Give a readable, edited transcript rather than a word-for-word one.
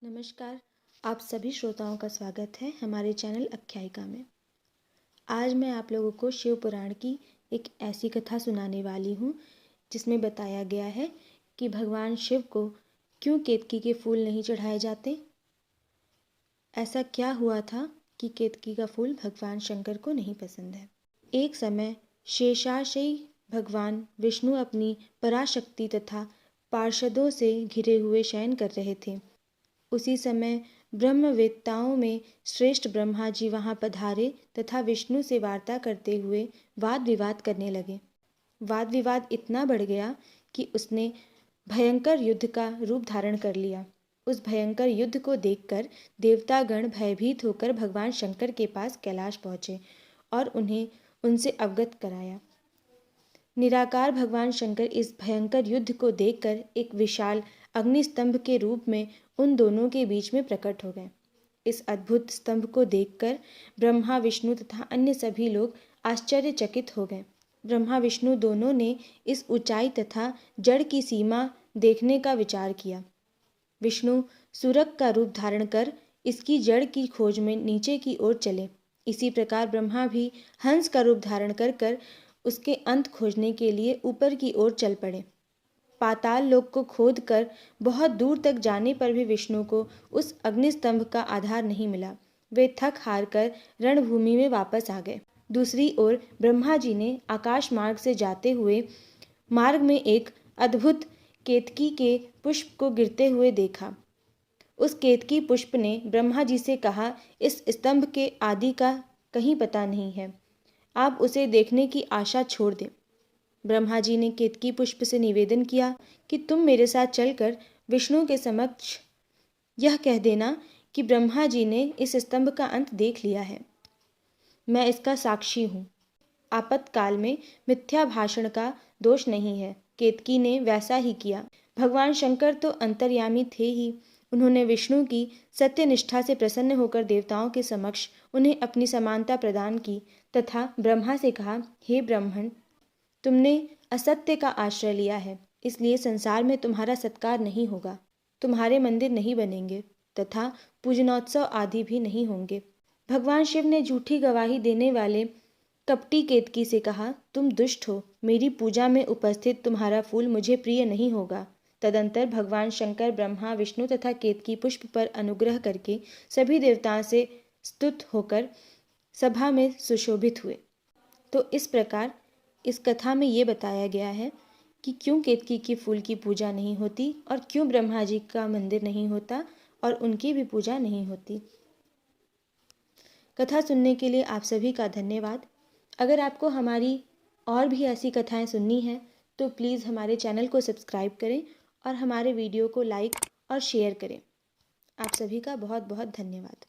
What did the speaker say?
नमस्कार। आप सभी श्रोताओं का स्वागत है हमारे चैनल आख्यायिका में। आज मैं आप लोगों को शिव पुराण की एक ऐसी कथा सुनाने वाली हूँ जिसमें बताया गया है कि भगवान शिव को क्यों केतकी के फूल नहीं चढ़ाए जाते। ऐसा क्या हुआ था कि केतकी का फूल भगवान शंकर को नहीं पसंद है। एक समय शेषाशयी भगवान विष्णु अपनी पराशक्ति तथा पार्षदों से घिरे हुए शयन कर रहे थे। उसी समय ब्रह्मवेत्ताओं में श्रेष्ठ ब्रह्मा जी वहां पधारे तथा विष्णु से वार्ता करते हुए वाद विवाद करने लगे। वाद विवाद इतना बढ़ गया कि उसने भयंकर युद्ध का रूप धारण कर लिया। उस भयंकर युद्ध को देखकर देवतागण भयभीत होकर भगवान शंकर के पास कैलाश पहुँचे और उन्हें उनसे अवगत कराया। निराकार भगवान शंकर इस भयंकर युद्ध को देखकर एक विशाल अग्निस्तंभ के रूप में उन दोनों के बीच में प्रकट हो गए। इस अद्भुत स्तंभ को देखकर ब्रह्मा विष्णु तथा अन्य सभी लोग आश्चर्यचकित हो गए। ब्रह्मा विष्णु दोनों ने इस ऊंचाई तथा जड़ की सीमा देखने का विचार किया। विष्णु सुरग का रूप धारण कर इसकी जड़ की खोज में नीचे की ओर चले। इसी प्रकार ब्रह्मा भी हंस का रूप धारण कर उसके अंत खोजने के लिए ऊपर की ओर चल पड़े। पाताल लोक को खोद कर बहुत दूर तक जाने पर भी विष्णु को उस अग्निस्तंभ का आधार नहीं मिला। वे थक हार कर रणभूमि में वापस आ गए। दूसरी ओर ब्रह्मा जी ने आकाश मार्ग से जाते हुए मार्ग में एक अद्भुत केतकी के पुष्प को गिरते हुए देखा। उस केतकी पुष्प ने ब्रह्मा जी से कहा, इस स्तंभ के आदि का कहीं पता नहीं है, आप उसे देखने की आशा छोड़ दें। ब्रह्मा जी ने केतकी पुष्प से निवेदन किया कि तुम मेरे साथ चलकर विष्णु के समक्ष यह कह देना कि ब्रह्मा जी ने इस स्तंभ का अंत देख लिया है, मैं इसका साक्षी हूँ। आपातकाल में मिथ्या भाषण का दोष नहीं है। केतकी ने वैसा ही किया। भगवान शंकर तो अंतर्यामी थे ही। उन्होंने विष्णु की सत्यनिष्ठा से प्रसन्न होकर देवताओं के समक्ष उन्हें अपनी समानता प्रदान की तथा ब्रह्मा से कहा, हे ब्राह्मण, तुमने असत्य का आश्रय लिया है, इसलिए संसार में तुम्हारा सत्कार नहीं होगा, तुम्हारे मंदिर नहीं बनेंगे तथा पूजनोत्सव आदि भी नहीं होंगे। भगवान शिव ने झूठी गवाही देने वाले कपटी केतकी से कहा, तुम दुष्ट हो, मेरी पूजा में उपस्थित तुम्हारा फूल मुझे प्रिय नहीं होगा। तदंतर भगवान शंकर ब्रह्मा विष्णु तथा केतकी पुष्प पर अनुग्रह करके सभी देवताओं से स्तुत होकर सभा में सुशोभित हुए। तो इस प्रकार इस कथा में ये बताया गया है कि क्यों केतकी के फूल की पूजा नहीं होती और क्यों ब्रह्मा जी का मंदिर नहीं होता और उनकी भी पूजा नहीं होती। कथा सुनने के लिए आप सभी का धन्यवाद। अगर आपको हमारी और भी ऐसी कथाएं सुननी हैं तो प्लीज़ हमारे चैनल को सब्सक्राइब करें और हमारे वीडियो को लाइक और शेयर करें। आप सभी का बहुत बहुत धन्यवाद।